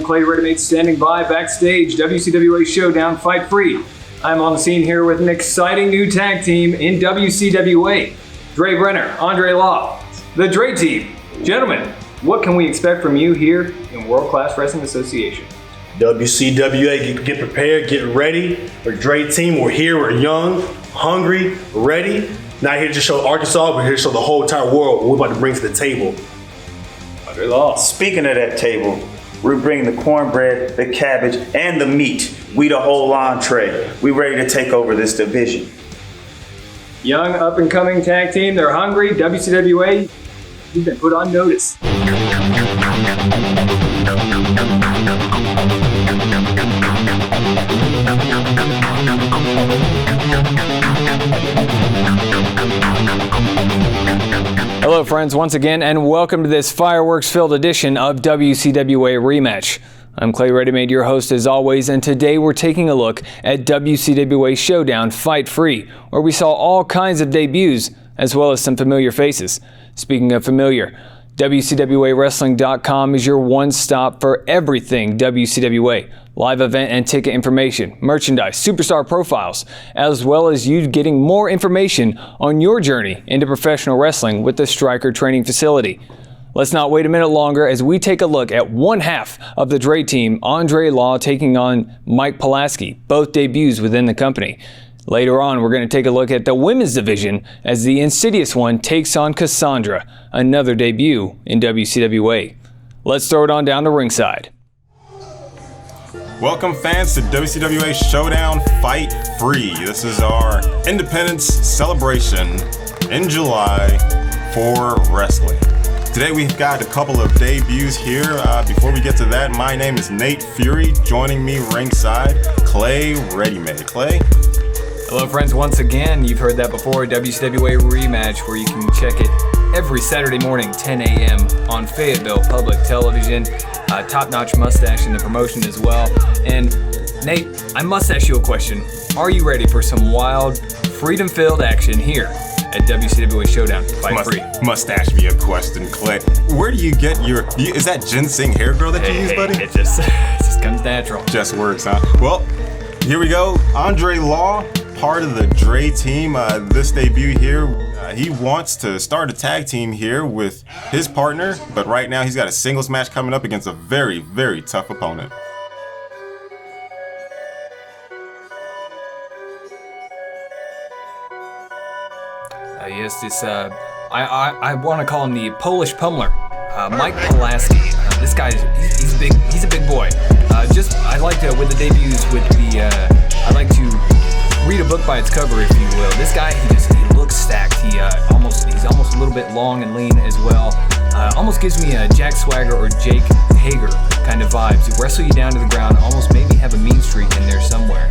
Clay Readymade standing by backstage, WCWA Showdown Fight Free. I'm on the scene here with an exciting new tag team in WCWA. Dre Brenner, Dre Law, the Dre team. Gentlemen, what can we expect from you here in World Class Wrestling Association? WCWA, get prepared, get ready. We're Dre team, we're here, we're young, hungry, ready. Not here to show Arkansas, we're here to show the whole entire world what we're about to bring to the table. Dre Law. Speaking of that table, we're bringing the cornbread, the cabbage, and the meat. We the whole entree. We ready to take over this division. Young, up-and-coming tag team, they're hungry. WCWA, you've been put on notice. Hello friends, once again, and welcome to this fireworks-filled edition of WCWA Rematch. I'm Clay Readymade, your host as always, and today we're taking a look at WCWA Showdown Fight Free, where we saw all kinds of debuts, as well as some familiar faces. Speaking of familiar, WCWAWrestling.com is your one-stop for everything WCWA. Live event and ticket information, merchandise, superstar profiles, as well as you getting more information on your journey into professional wrestling with the Striker Training Facility. Let's not wait a minute longer as we take a look at one half of the Dre team, Dre Law taking on Mike Pulaski, both debuts within the company. Later on, we're going to take a look at the women's division as the Insidious One takes on Cassandra, another debut in WCWA. Let's throw it on down to ringside. Welcome fans to WCWA Showdown Fight Free. This is our Independence celebration in July for wrestling. Today we've got a couple of debuts here. Before we get to that, my name is Nate Fury. Joining me ringside, Clay Readymade. Clay? Hello friends, once again, you've heard that before, WCWA Rematch, where you can check it every Saturday morning, 10 a.m. on Fayetteville Public Television. Top-notch mustache in the promotion as well. And Nate, I must ask you a question. Are you ready for some wild, freedom-filled action here at WCWA Showdown Fight Free? Mustache be a question, Clay. Where do you get is that ginseng hair girl that you use, buddy? It just comes natural. Just works, huh? Well, here we go. Dre Law, part of the Dre team. This debut here, he wants to start a tag team here with his partner, but right now he's got a singles match coming up against a very, very tough opponent. Yes, this, I want to call him the Polish Pummeler, Mike Pulaski. This guy, he's a big boy. I like to, with the debuts, I like to read a book by its cover, if you will. This guy, he looks stacked. He's almost a little bit long and lean as well. Almost gives me a Jack Swagger or Jake Hager kind of vibes. He'll wrestle you down to the ground, almost maybe have a mean streak in there somewhere.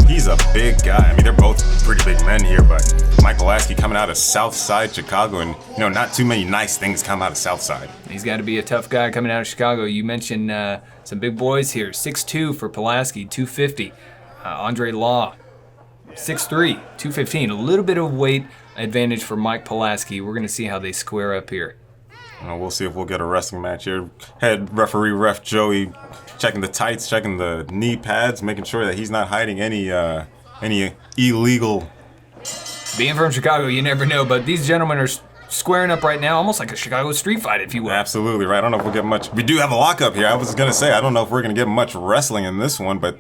He's a big guy. I mean, they're both pretty big men here, but Mike Pulaski coming out of Southside Chicago, and not too many nice things come out of Southside. He's got to be a tough guy coming out of Chicago. You mentioned some big boys here. 6'2" for Pulaski, 250. Dre Law, 6'3", 215. A little bit of weight advantage for Mike Pulaski. We're going to see how they square up here. We'll see if we'll get a wrestling match here. Head referee, Ref Joey, checking the tights, checking the knee pads, making sure that he's not hiding any illegal. Being from Chicago, you never know, but these gentlemen are squaring up right now, almost like a Chicago street fight, if you will. Absolutely right. I don't know if we'll get much. We do have a lockup here. I was going to say, I don't know if we're going to get much wrestling in this one, but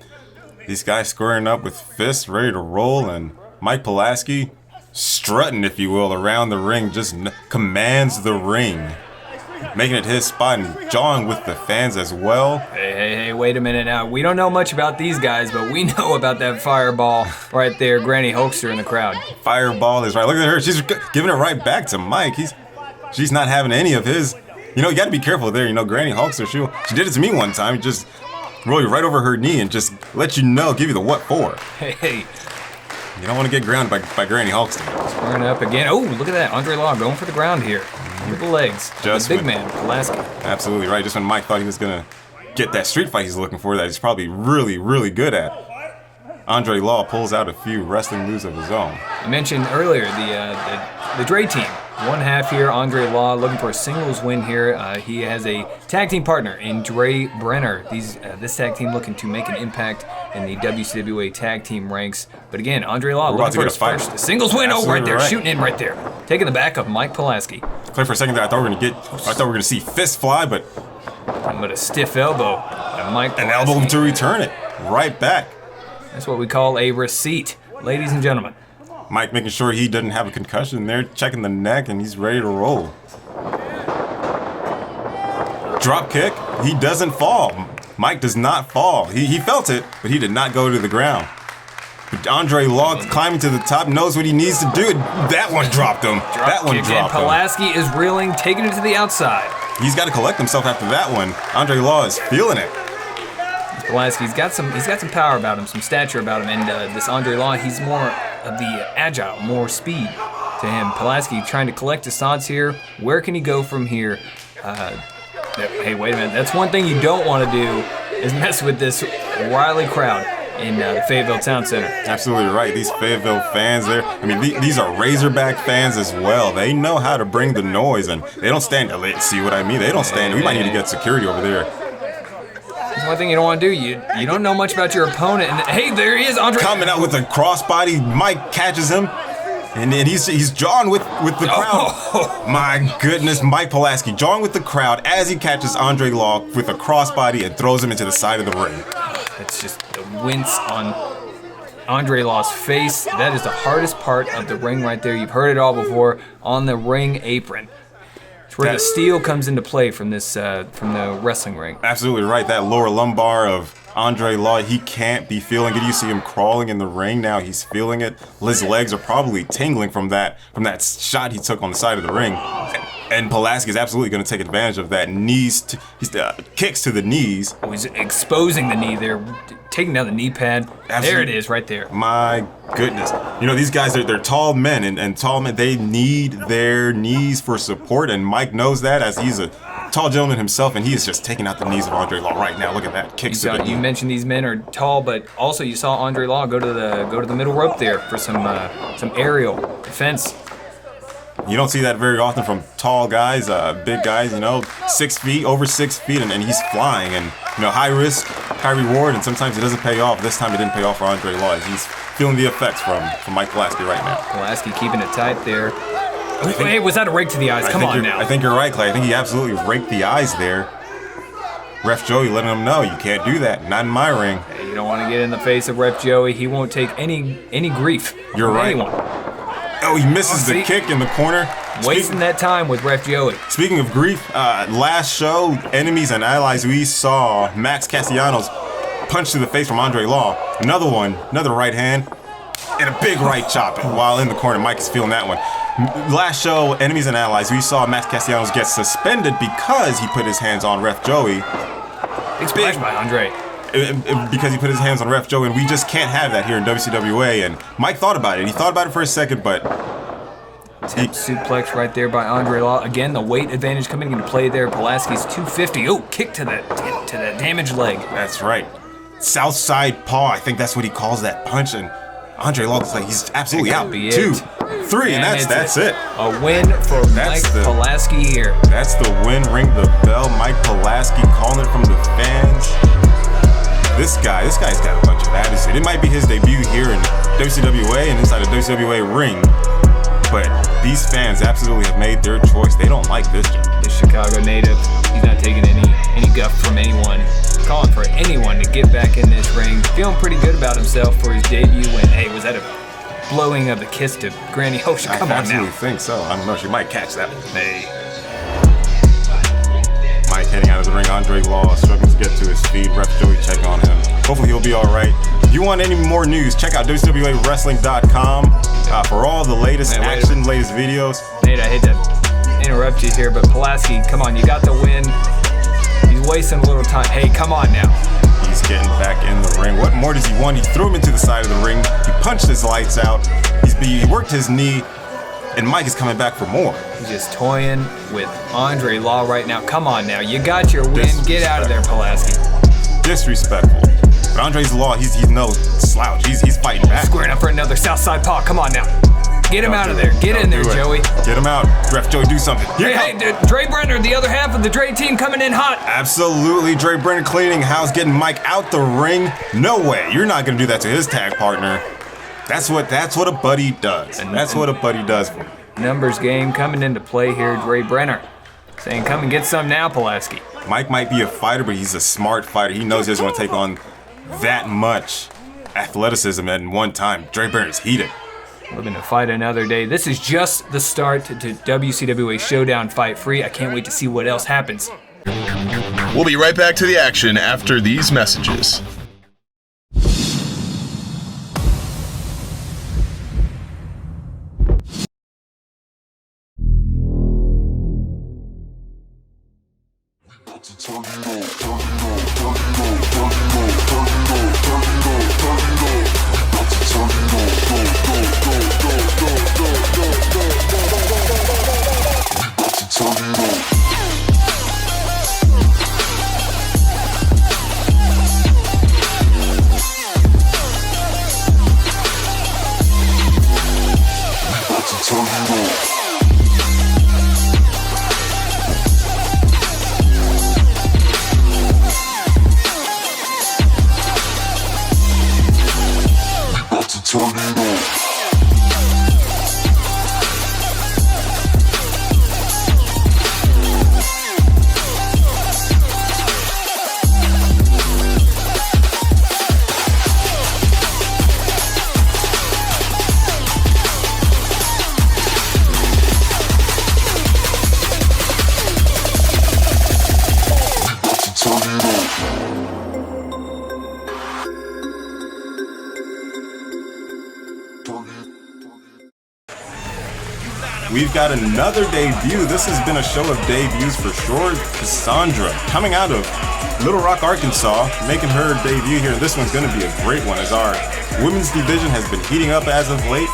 these guys squaring up with fists ready to roll, and Mike Pulaski strutting, if you will, around the ring, just commands the ring, making it his spot and jawing with the fans as well. Hey, wait a minute now. We don't know much about these guys, but we know about that fireball right there, Granny Hulkster in the crowd. Fireball is right. Look at her. She's giving it right back to Mike. She's not having any of his. You got to be careful there. Granny Hulkster, she did it to me one time. Just roll you right over her knee and just let you know, give you the what for. Hey. You don't want to get grounded by Granny Hulkster. Squaring up again. Oh, look at that. Dre Law going for the ground here. With the legs. Just the big man, Pulaski. Absolutely right. Just when Mike thought he was going to get that street fight he's looking for, that he's probably really, really good at, Dre Law pulls out a few wrestling moves of his own. I mentioned earlier the Dre team. one half here, Andre Law, looking for a singles win here. He has a tag team partner in Dre Brenner. This tag team looking to make an impact in the WCWA tag team ranks. But again, Andre Law looking for his first singles win. Oh, right there, shooting in right there. Taking the back of Mike Pulaski. Clay, for a second there, I thought we were gonna see fist fly, but a stiff elbow by Mike Pulaski. An elbow to return it right back. That's what we call a receipt, ladies and gentlemen. Mike making sure he doesn't have a concussion there, checking the neck, and he's ready to roll. Drop kick, he doesn't fall. Mike does not fall. He felt it, but he did not go to the ground. But Andre Law climbing to the top, knows what he needs to do. That one dropped him. That one dropped him. Pulaski is reeling, taking it to the outside. He's got to collect himself after that one. Andre Law is feeling it. Pulaski's got some power about him, some stature about him, and this Andre Law, he's more of the agile, more speed to him. Pulaski trying to collect his thoughts here. Where can he go from here? Hey, wait a minute. That's one thing you don't want to do is mess with this wily crowd in the Fayetteville Town Center. Absolutely right. These Fayetteville fans there, I mean, these are Razorback fans as well. They know how to bring the noise, and they don't stand. See what I mean? They don't stand. We might need to get security over there. That's one thing you don't want to do. You don't know much about your opponent. And hey, there he is, Andre. Coming out with a crossbody. Mike catches him, and he's jawing with the crowd. Oh. My goodness, Mike Pulaski jawing with the crowd as he catches Andre Law with a crossbody and throws him into the side of the ring. It's just the wince on Andre Law's face. That is the hardest part of the ring right there. You've heard it all before on the ring apron. Where the steel comes into play from this from the wrestling ring. Absolutely right. That lower lumbar of Andre Law, he can't be feeling it. You see him crawling in the ring now. He's feeling it. His legs are probably tingling from that shot he took on the side of the ring. And Pulaski is absolutely going to take advantage of that. Kicks to the knees. Oh, he's exposing the knee there, taking down the knee pad. Absolutely. There it is, right there. My goodness. You know, these guys, they're tall men, and tall men, they need their knees for support, and Mike knows that as he's a tall gentleman himself, and he is just taking out the knees of Andre Law right now. Look at that. Kicks to the knee. You mentioned these men are tall, but also you saw Andre Law go to the middle rope there for some aerial defense. You don't see that very often from tall guys, big guys, over 6 feet, and he's flying, and high risk, high reward, and sometimes it doesn't pay off. This time it didn't pay off for Andre Law. He's feeling the effects from Mike Pulaski right now. Pulaski keeping it tight there. Hey, was that a rake to the eyes? Come on now. I think you're right, Clay. I think he absolutely raked the eyes there. Ref Joey letting him know, you can't do that. Not in my ring. Hey, you don't want to get in the face of Ref Joey. He won't take any grief from anyone. Oh, he misses the kick in the corner. Wasting that time with Ref Joey. Speaking of grief, last show, Enemies and Allies, we saw Max Castellanos punch to the face from Andre Law. Another right hand, and a big right chop while in the corner. Mike is feeling that one. Last show, Enemies and Allies, we saw Max Castellanos get suspended because he put his hands on Ref Joey. Big splash by Andre. Because he put his hands on Ref Joey, and we just can't have that here in WCWA. And Mike thought about it. He thought about it for a second, but suplex right there by Andre Law. Again, the weight advantage coming into play there. Pulaski's 250. Oh, kick to that damaged leg. That's right. South side paw. I think that's what he calls that punch. And Andre Law looks like he's absolutely out. 2, 3, and that's it. A win for Mike Pulaski here. That's the win. Ring the bell. Mike Pulaski calling it from the fans. This guy's got a bunch of attitude. It might be his debut here in WCWA and inside a WCWA ring, but these fans absolutely have made their choice. They don't like this Chicago native. He's not taking any guff from anyone. Calling for anyone to get back in this ring. Feeling pretty good about himself for his debut. And hey, was that a blowing of the kiss to Granny Hosha? Come on now. I absolutely think so. I don't know. She might catch that one. Hey. Mike heading out of the ring. Andre Law struggling to get to his feet. Ref Joey checking on him. Hopefully he'll be all right. If you want any more news, check out WCWAWrestling.com for all the latest action, latest videos. Nate, I hate to interrupt you here, but Pulaski, come on, you got the win. He's wasting a little time. Hey, come on now. He's getting back in the ring. What more does he want? He threw him into the side of the ring. He punched his lights out. He worked his knee. And Mike is coming back for more. He's just toying with Andre Law right now. Come on now. You got your win. Get out of there, Pulaski. Disrespectful. But Andre Law, he's no slouch. He's fighting back. Squaring up for another Southside paw. Come on now. Get him out of there. Get in there, Joey. Get him out. Ref Joey, do something. Hey, Dre Brenner, the other half of the Dre team coming in hot. Absolutely. Dre Brenner cleaning house, getting Mike out the ring. No way. You're not going to do that to his tag partner. That's what a buddy does. That's what a buddy does. Numbers game coming into play here. Dre Brenner saying, come and get some now, Pulaski. Mike might be a fighter, but he's a smart fighter. He knows he doesn't want to take on that much athleticism at one time. Dre Brenner's heated. Looking to fight another day. This is just the start to WCWA Showdown Fight Free. I can't wait to see what else happens. We'll be right back to the action after these messages. We've got another debut. This has been a show of debuts for sure. Cassandra, coming out of Little Rock, Arkansas, making her debut here. This one's going to be a great one as our women's division has been heating up as of late.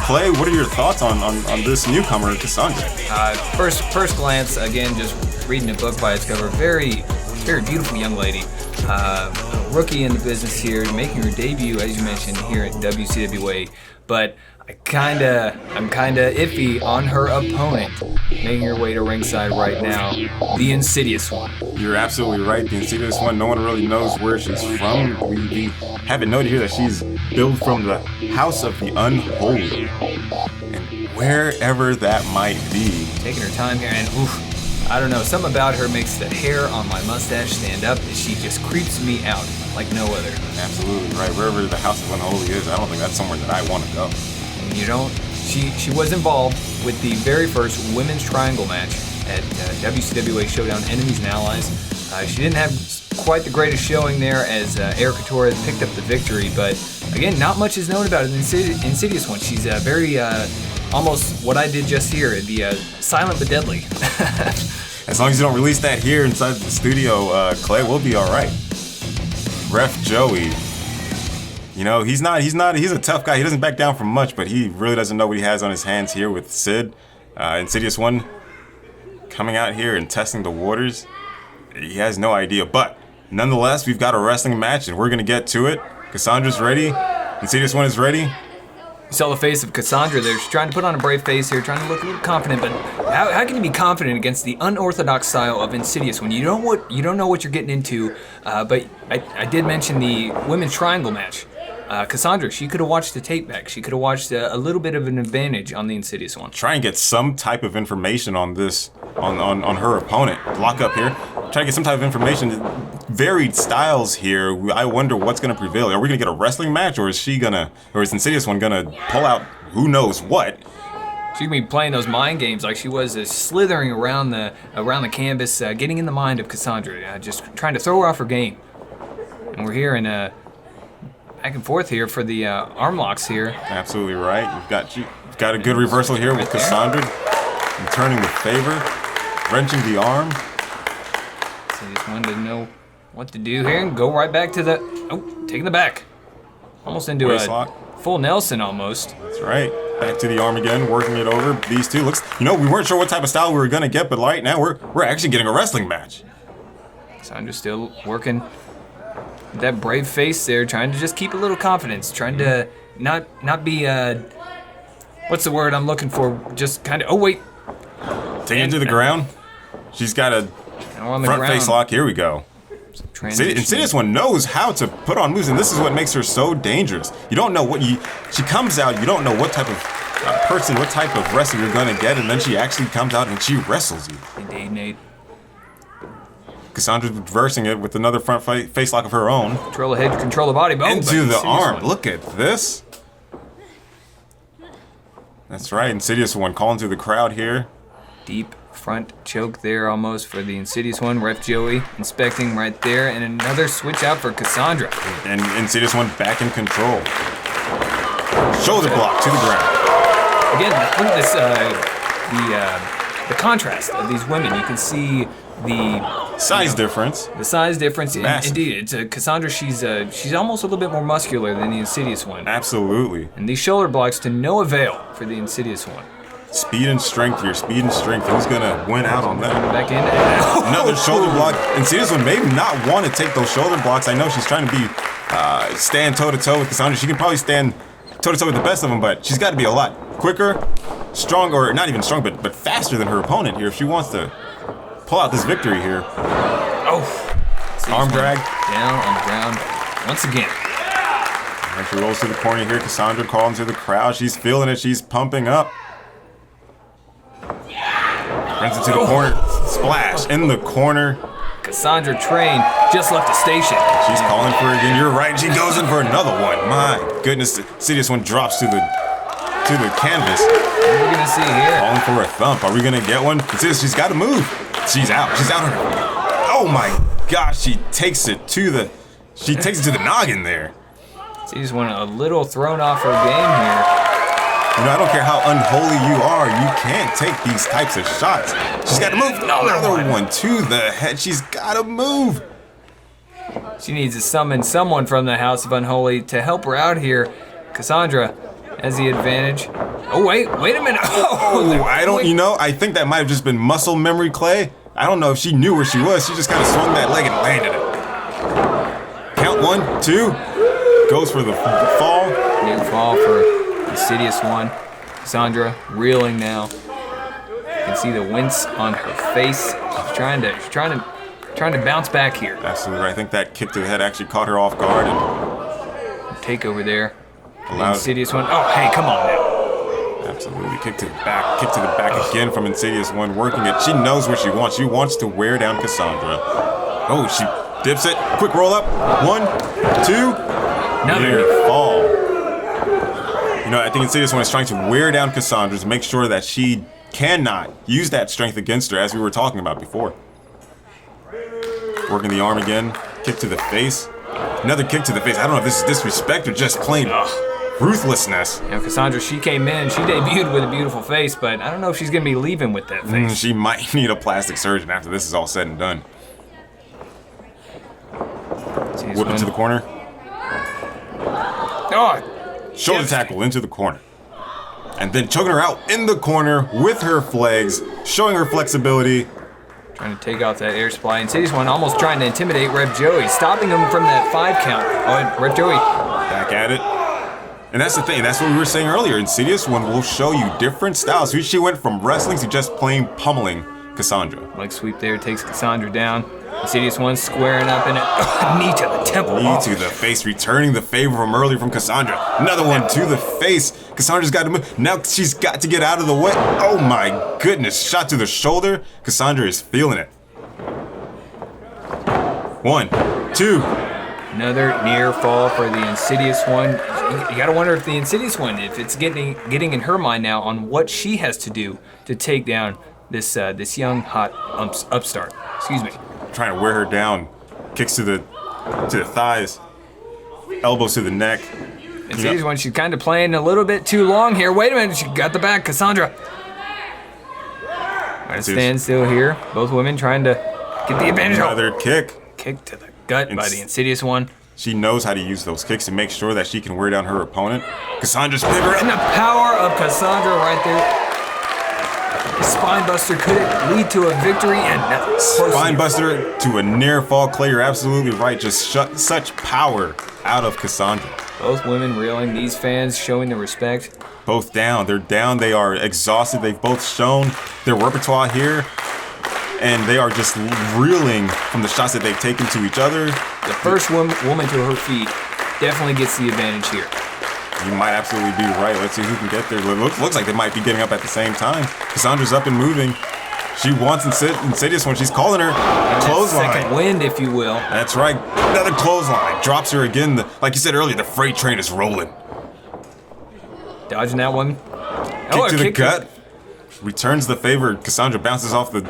Clay, what are your thoughts on this newcomer, Cassandra? First glance, again, just reading the book by its cover, very beautiful young lady. Rookie in the business here, making her debut, as you mentioned, here at WCWA. But I'm kinda iffy on her opponent, making her way to ringside right now, the Insidious One. You're absolutely right. The Insidious One, no one really knows where she's from. We have it noted here that she's billed from the House of the Unholy. And wherever that might be. Taking her time here, and I don't know, something about her makes the hair on my mustache stand up, and she just creeps me out like no other. Absolutely right. Wherever the House of Unholy is, I don't think that's somewhere that I want to go. And you don't. She was involved with the very first women's triangle match at WCWA Showdown Enemies and Allies. She didn't have quite the greatest showing there as Erica Torres picked up the victory, but again, not much is known about the Insidious One. She's very almost what I did just here, the silent but deadly. As long as you don't release that here inside the studio, Clay, we'll be all right. Ref Joey, you know, he's a tough guy. He doesn't back down from much, but he really doesn't know what he has on his hands here with Sid. Insidious One coming out here and testing the waters. He has no idea, but nonetheless, we've got a wrestling match and we're gonna get to it. Cassandra's ready. Insidious One is ready. You saw the face of Cassandra there. She's trying to put on a brave face here, trying to look a little confident, but how can you be confident against the unorthodox style of Insidious when you don't know what you're getting into? But I did mention the women's triangle match. Cassandra, she could have watched the tape back. She could have watched a little bit of an advantage on the Insidious One. Try and get some type of information on this, on her opponent. Lock up here. Try to get some type of information. Varied styles here. I wonder what's going to prevail. Are we going to get a wrestling match, or is Insidious One going to pull out who knows what? She's going to be playing those mind games like she was, slithering around the canvas, getting in the mind of Cassandra, just trying to throw her off her game. And we're here in back and forth here for the arm locks here. Absolutely right. You've got a good reversal here with Cassandra, and turning the favor, wrenching the arm. Insidious One didn't know what to do here and go right back to taking the back. Almost into Waist a lock. full Nelson almost. That's right. Back to the arm again, working it over. These two we weren't sure what type of style we were gonna get, but right now we're actually getting a wrestling match. Cassandra's still working that brave face there, trying to just keep a little confidence, trying to not be what's the word I'm looking for? Just kind of. Oh wait. Take it to the ground. She's got a front face lock. Here we go. Insidious One knows how to put on moves, and this is what makes her so dangerous. You don't know what she comes out, you don't know what type of person, what type of wrestler you're going to get, and then she actually comes out and she wrestles you. Indeed, Nate. Cassandra's reversing it with another front face lock of her own. Control the head, control the body. Into the arm. Look at this. That's right, Insidious One calling to the crowd here. Deep front choke there almost for the Insidious One. Ref Joey inspecting right there, and another switch out for Cassandra. And Insidious One back in control. Shoulder block to the ground. Again, look at this, the contrast of these women. You can see the size difference. The size difference. Massive. Indeed, it's Cassandra. She's almost a little bit more muscular than the Insidious One. Absolutely. And these shoulder blocks to no avail for the Insidious One. Speed and strength here. Speed and strength. Who's gonna win out on that? Back in. Another shoulder block. Insidious One may not want to take those shoulder blocks. I know she's trying to be stand toe to toe with Cassandra. She can probably stand toe to toe with the best of them, but she's got to be a lot quicker, stronger, or not even strong, but faster than her opponent here if she wants to pull out this victory here. Oh, arm drag down on the ground once again. And she rolls to the corner here. Cassandra calling to the crowd. She's feeling it. She's pumping up. Runs into the corner. Splash in the corner. Cassandra Train just left the station. She's calling for it again. You're right. She goes in for another one. My goodness. Insidious One drops to the canvas. What are we gonna see here? Calling for a thump. Are we gonna get one? She's got to move. She's out. She's out. Oh my gosh. She takes it to the noggin there. Insidious One a little thrown off her game here. You know, I don't care how unholy you are, you can't take these types of shots. She's got to move. Another one to the head. She's got to move. She needs to summon someone from the House of Unholy to help her out here. Cassandra has the advantage. Oh, wait a minute. I think that might have just been muscle memory, Clay. I don't know if she knew where she was. She just kind of swung that leg and landed it. Count 1, 2. Goes for the fall. New fall for Insidious One. Cassandra reeling now. You can see the wince on her face. She's trying to bounce back here. Absolutely right. I think that kick to the head actually caught her off guard and takeover there. The Insidious One. Oh, hey, come on now. Absolutely. Kick to the back again from Insidious One, working it. She knows what she wants. She wants to wear down Cassandra. Oh, she dips it. Quick roll up. 1, 2. Near fall. You know, I think Insidious One is trying to wear down Cassandra to make sure that she cannot use that strength against her, as we were talking about before. Working the arm again. Kick to the face. Another kick to the face. I don't know if this is disrespect or just plain ruthlessness. You know, Cassandra, she came in, she debuted with a beautiful face, but I don't know if she's going to be leaving with that face. She might need a plastic surgeon after this is all said and done. Whip it to the corner. Oh, shoulder tackle into the corner. And then choking her out in the corner with her legs, showing her flexibility. Trying to take off that air supply. Insidious One almost trying to intimidate Ref Joey, stopping him from that 5 count. Oh, Ref Joey. Back at it. And that's the thing. That's what we were saying earlier. Insidious One will show you different styles. She went from wrestling to just plain pummeling Cassandra. Leg sweep there takes Cassandra down. Insidious One squaring up in it. Knee to the temple. Knee to the face, returning the favor from earlier from Cassandra. Another one to the face. Cassandra's got to move. Now she's got to get out of the way. Oh my goodness. Shot to the shoulder. Cassandra is feeling it. 1, 2. Another near fall for the Insidious One. You gotta wonder if the Insidious One, if it's getting in her mind now on what she has to do to take down this young hot upstart. Excuse me. Trying to wear her down. Kicks to the thighs. Elbows to the neck. Insidious One, she's kind of playing a little bit too long here. Wait a minute, she got the back. Cassandra. Trying to stand still here. Both women trying to get the advantage. Another kick. Kick to the gut by the Insidious One. She knows how to use those kicks to make sure that she can wear down her opponent. Cassandra's pivot. And the power of Cassandra right there. Spinebuster, could it lead to a victory? And Spinebuster to a near fall. Clay, you're absolutely right. Just shut such power out of Cassandra. Both women reeling, these fans showing their respect. Both down. They're down. They are exhausted. They've both shown their repertoire here. And they are just reeling from the shots that they've taken to each other. The first woman to her feet definitely gets the advantage here. You might absolutely be right. Let's see who can get there. Looks like they might be getting up at the same time. Cassandra's up and moving. She wants Insidious One. She's calling her. Clothesline. Second wind, if you will. That's right. Another clothesline. Drops her again. Like you said earlier, the freight train is rolling. Dodging that one. Kick to the gut. Returns the favor. Cassandra bounces off the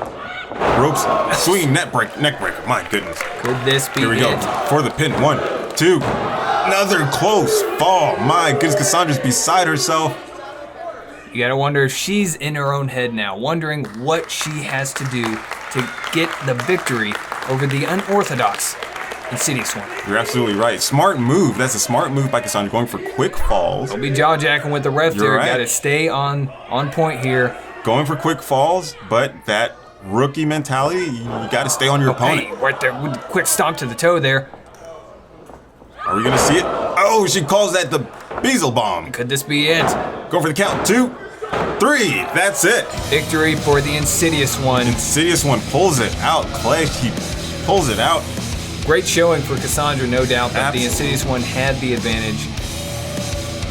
ropes. Swinging neck breaker. My goodness. Could this be Here we go. For the pin. 1, 2. Another close fall. My goodness, Cassandra's beside herself. You gotta wonder if she's in her own head now, wondering what she has to do to get the victory over the unorthodox Insidious One. You're absolutely right. Smart move. That's a smart move by Cassandra, going for quick falls. Don't be jaw-jacking with the ref there. You're right. Gotta stay on point here. Going for quick falls, but that rookie mentality, you gotta stay on your opponent. Hey, right there, with the quick stomp to the toe there. Are we gonna see it? Oh, she calls that the Beazle Bomb. Could this be it? Go for the count. 2, 3. That's it. Victory for the Insidious One. Insidious One pulls it out. Clay, he pulls it out. Great showing for Cassandra, no doubt, but Absolutely. the Insidious One had the advantage.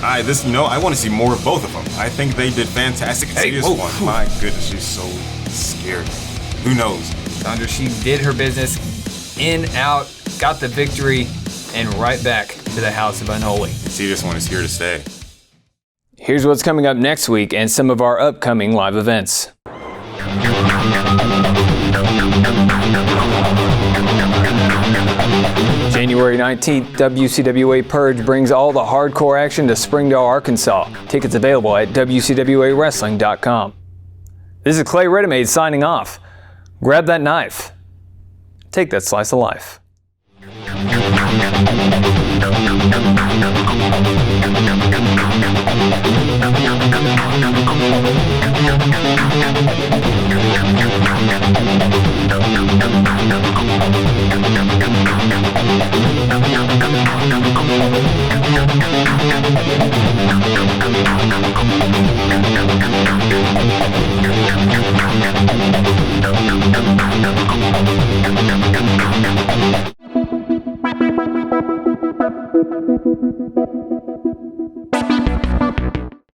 I want to see more of both of them. I think they did fantastic. Insidious whoa. One. My goodness, she's so scared. Who knows? Cassandra, she did her business. In, out, got the victory, and right back to the House of Unholy. Insidious One is here to stay. Here's what's coming up next week and some of our upcoming live events. January 19th, WCWA Purge brings all the hardcore action to Springdale, Arkansas. Tickets available at WCWAWrestling.com. This is Clay Redemaid signing off. Grab that knife. Take that slice of life.